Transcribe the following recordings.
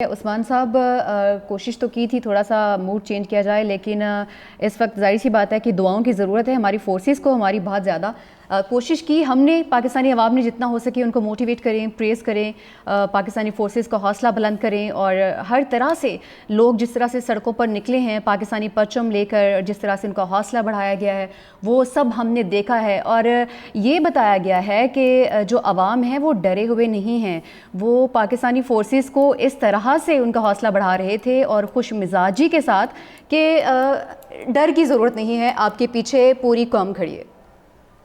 उस्मान साहब, कोशिश तो की थी थोड़ा सा मूड चेंज किया जाए, लेकिन इस वक्त जाहिर सी बात है कि दुआओं की ज़रूरत है हमारी फोर्सेस को, हमारी बहुत ज़्यादा कोशिश की हमने, पाकिस्तानी अवाम ने जितना हो सके उनको मोटिवेट करें, प्रेज़ करें, पाकिस्तानी फोर्सेस का हौसला बुलंद करें। और हर तरह से लोग जिस तरह से सड़कों पर निकले हैं पाकिस्तानी परचम लेकर, जिस तरह से उनका हौसला बढ़ाया गया है, वो सब हमने देखा है। और ये बताया गया है कि जो अवाम है वो डरे हुए नहीं हैं, वो पाकिस्तानी फोर्सेस को इस तरह से उनका हौसला बढ़ा रहे थे और खुश मिजाजी के साथ कि डर की ज़रूरत नहीं है, आपके पीछे पूरी कौम खड़ी है।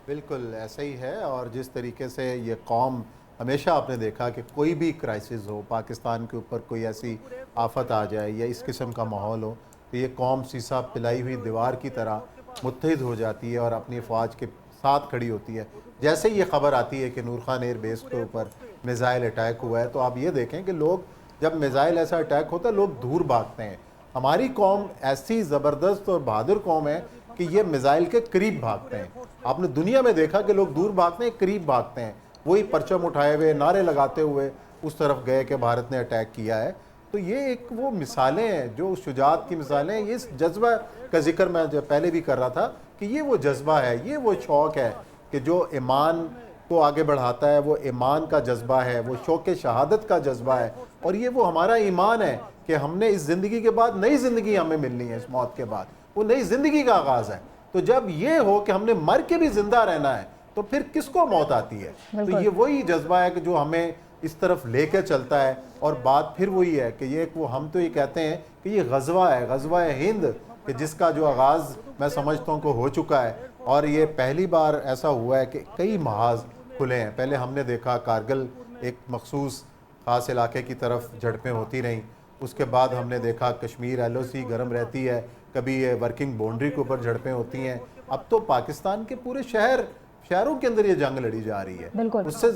बिल्कुल ऐसा ही है। और जिस तरीके से ये कौम, हमेशा आपने देखा कि कोई भी क्राइसिस हो, पाकिस्तान के ऊपर कोई ऐसी आफत आ जाए या इस किस्म का माहौल हो, तो ये कौम सीसा पिलाई हुई दीवार की तरह मुत्तहिद हो जाती है और अपनी फ़ौज के साथ खड़ी होती है। जैसे ही ये खबर आती है कि नूर खान एयरबेस के ऊपर मिज़ाइल अटैक हुआ है, तो आप ये देखें कि लोग, जब मिज़ाइल ऐसा अटैक होता है, लोग दूर भागते हैं। हमारी कौम ऐसी ज़बरदस्त और बहादुर कौम है कि ये मिज़ाइल के करीब भागते हैं। आपने दुनिया में देखा कि लोग दूर भागते हैं, करीब भागते हैं। वही परचम उठाए हुए, नारे लगाते हुए उस तरफ गए कि भारत ने अटैक किया है। तो ये एक वो मिसालें हैं, जो शुजात की मिसालें हैं। ये जज्बा का जिक्र मैं जब पहले भी कर रहा था कि ये वो जज्बा है, ये वो शौक़ है कि जो ईमान को आगे बढ़ाता है, वो ईमान का जज्बा है, वो शौक़ शहादत का जज्बा है। और ये वो हमारा ईमान है कि हमने इस ज़िंदगी के बाद नई ज़िंदगी हमें मिलनी है। इस मौत के बाद वो नई ज़िंदगी का आगाज़ है। तो जब ये हो कि हमने मर के भी जिंदा रहना है, तो फिर किसको मौत आती है? तो ये वही जज्बा है कि जो हमें इस तरफ लेके चलता है। और बात फिर वही है कि ये वो, हम तो ये कहते हैं कि ये गज़वा है, गज़वा हिंद, कि जिसका जो आगाज़ मैं समझता हूँ को हो चुका है। और ये पहली बार ऐसा हुआ है कि कई महाज खुले हैं। पहले हमने देखा कारगिल एक मखसूस ख़ास इलाके की तरफ झड़पें होती रहीं, उसके बाद हमने देखा कश्मीर LOC गर्म रहती है, कभी ये वर्किंग बाउंड्री के ऊपर झड़पें होती हैं। अब तो पाकिस्तान के पूरे शहरों के अंदर ये जंग लड़ी जा रही है। उससे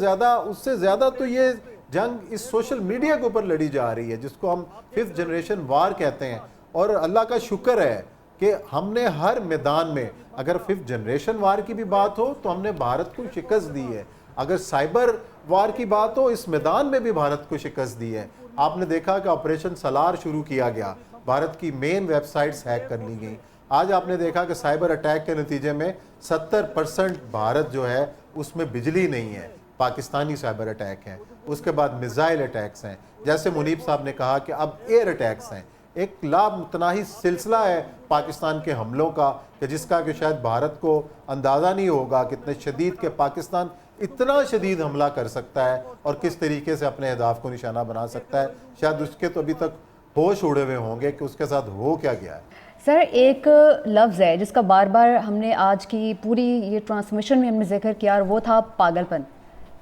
ज़्यादा तो ये जंग इस सोशल मीडिया के ऊपर लड़ी जा रही है, जिसको हम 5th जनरेशन वार कहते हैं। और अल्लाह का शुक्र है कि हमने हर मैदान में, अगर 5th जनरेशन वार की भी बात हो तो हमने भारत को शिकस्त दी है। अगर साइबर वार की बात हो, इस मैदान में भी भारत को शिकस्त दी है। आपने देखा कि ऑपरेशन सलार शुरू किया गया, भारत की मेन वेबसाइट्स हैक कर ली गई। आज आपने देखा कि साइबर अटैक के नतीजे में 70% भारत जो है उसमें बिजली नहीं है, पाकिस्तानी साइबर अटैक हैं। उसके बाद मिज़ाइल अटैक्स हैं, जैसे मुनीब साहब ने कहा कि अब एयर अटैक्स हैं। एक लामुतनाही सिलसिला है पाकिस्तान के हमलों का, कि जिसका कि शायद भारत को अंदाज़ा नहीं होगा कितने शदीद के पाकिस्तान इतना शदीद हमला कर सकता है और किस तरीके से अपने अहदाफ को निशाना बना सकता है। शायद उसके तो अभी तक होश उड़े हुए होंगे कि उसके साथ हो क्या गया है। सर, एक लफ्ज़ है जिसका बार बार हमने आज की पूरी ये ट्रांसमिशन में हमने जिक्र किया, और वो था पागलपन,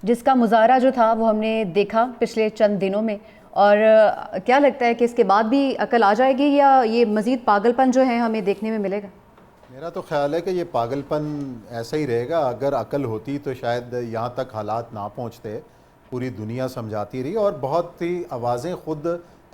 जिसका मुजाहरा जो था वो हमने देखा पिछले चंद दिनों में। और क्या लगता है कि इसके बाद भी अकल आ जाएगी, या ये मज़ीद पागलपन जो है हमें देखने में मिलेगा? मेरा तो ख्याल है कि ये पागलपन ऐसा ही रहेगा। अगर अकल होती तो शायद यहाँ तक हालात ना पहुँचते। पूरी दुनिया समझाती रही और बहुत सी आवाज़ें खुद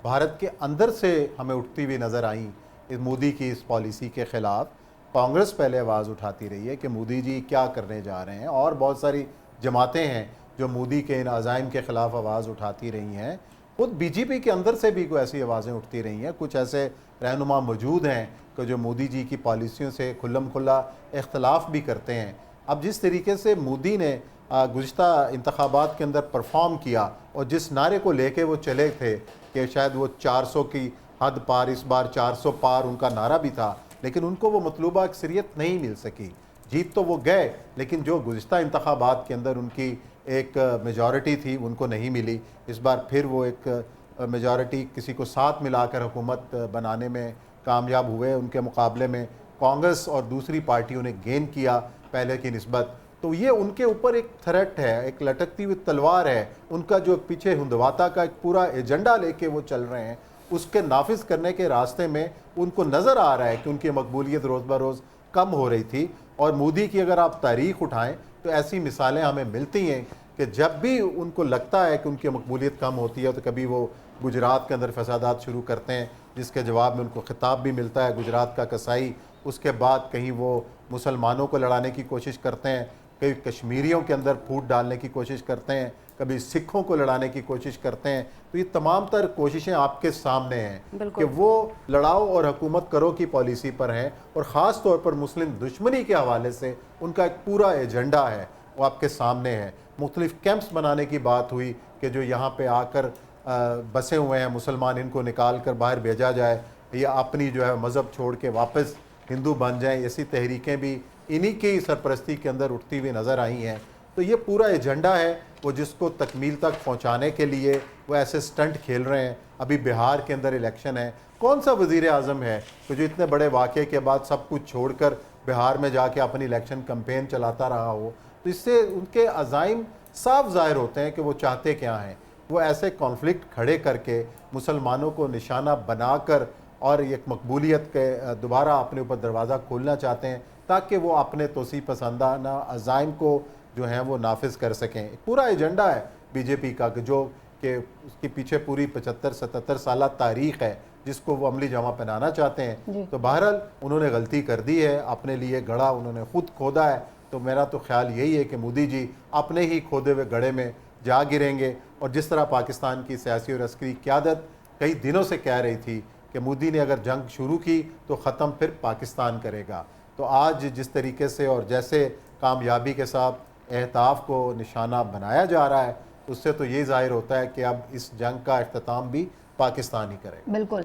भारत के अंदर से हमें उठती हुई नज़र आईं इस मोदी की इस पॉलिसी के ख़िलाफ़। कांग्रेस पहले आवाज़ उठाती रही है कि मोदी जी क्या करने जा रहे हैं, और बहुत सारी जमातें हैं जो मोदी के इन अज़ाइम के ख़िलाफ़ आवाज़ उठाती रही हैं। खुद BJP के अंदर से भी कोई ऐसी आवाज़ें उठती रही हैं। कुछ ऐसे रहनुमा मौजूद हैं कि जो मोदी जी की पॉलिसियों से खुल्लम खुल्ला इख्तलाफ भी करते हैं। अब जिस तरीके से मोदी ने गुज़िश्ता इंतखाबात के अंदर परफॉर्म किया और जिस नारे को लेके वो चले थे कि शायद वो 400 की हद पार, इस बार 400 पार उनका नारा भी था, लेकिन उनको वो मतलूबा अक्सरियत नहीं मिल सकी। जीत तो वो गए, लेकिन जो गुज़िश्ता इंतखाबात के अंदर उनकी एक मेजॉरिटी थी उनको नहीं मिली। इस बार फिर वो एक मेजॉरिटी किसी को साथ मिलाकर हुकूमत बनाने में कामयाब हुए। उनके मुकाबले में कांग्रेस और दूसरी पार्टियों ने गेन किया पहले की निस्बत। तो ये उनके ऊपर एक थ्रेट है, एक लटकती हुई तलवार है। उनका जो पीछे हुंदवाता का एक पूरा एजेंडा लेके वो चल रहे हैं, उसके नाफिज करने के रास्ते में उनको नज़र आ रहा है कि उनकी मकबूलियत रोज़ ब रोज़ कम हो रही थी। और मोदी की अगर आप तारीख उठाएं तो ऐसी मिसालें हमें मिलती हैं कि जब भी उनको लगता है कि उनकी मकबूलियत कम होती है, तो कभी वो गुजरात के अंदर फसादात शुरू करते हैं, जिसके जवाब में उनको खिताब भी मिलता है गुजरात का कसाई। उसके बाद कहीं वो मुसलमानों को लड़ाने की कोशिश करते हैं, कहीं कश्मीरियों के अंदर फूट डालने की कोशिश करते हैं, कभी सिखों को लड़ाने की कोशिश करते हैं। तो ये तमाम तर कोशिशें आपके सामने हैं कि वो लड़ाओ और हुकूमत करो की पॉलिसी पर हैं, और ख़ास तौर पर मुस्लिम दुश्मनी के हवाले से उनका एक पूरा एजेंडा है, वो आपके सामने है। मुख्तलिफ कैंप्स बनाने की बात हुई कि जो यहाँ पे आकर बसे हुए हैं मुसलमान, इनको निकाल कर बाहर भेजा जाए या अपनी जो है मज़हब छोड़ के वापस हिंदू बन जाएं। ऐसी तहरीकें भी इन्हीं की सरपरस्ती के अंदर उठती हुई नज़र आई हैं। तो ये पूरा एजेंडा है वो जिसको तकमील तक पहुँचाने के लिए वो ऐसे स्टंट खेल रहे हैं। अभी बिहार के अंदर इलेक्शन है, कौन सा वज़ीर आज़म है कि जो इतने बड़े वाक़े के बाद सब कुछ छोड़कर बिहार में जाके अपनी इलेक्शन कैंपेन चलाता रहा हो? तो इससे उनके अज़ाइम साफ ज़ाहिर होते हैं कि वो चाहते क्या हैं। वो ऐसे कॉन्फ्लिक्ट खड़े करके मुसलमानों को निशाना बनाकर और एक मकबूलियत के दोबारा अपने ऊपर दरवाज़ा खोलना चाहते हैं ताकि वो अपने तोसी पसंदाना अज़ाइम को जो हैं वो नाफिज कर सकें। एक पूरा एजेंडा है बीजेपी का जो कि उसके पीछे पूरी 75-77 साल तारीख़ है जिसको वो अमली जमा पहनाना चाहते हैं। तो बहरहाल उन्होंने गलती कर दी है, अपने लिए गड़ा उन्होंने खुद खोदा है। तो मेरा तो ख्याल यही है कि मोदी जी अपने ही खोदे हुए गड्ढे में जा गिरेंगे। और जिस तरह पाकिस्तान की सियासी और अस्करी क़यादत कई दिनों से कह रही थी कि मोदी ने अगर जंग शुरू की तो ख़त्म फिर पाकिस्तान करेगा, तो आज जिस तरीके से और जैसे कामयाबी के साथ एहताफ को निशाना बनाया जा रहा है, उससे तो ये ज़ाहिर होता है कि अब इस जंग का अख्ताम भी पाकिस्तान ही करेगा। बिल्कुल।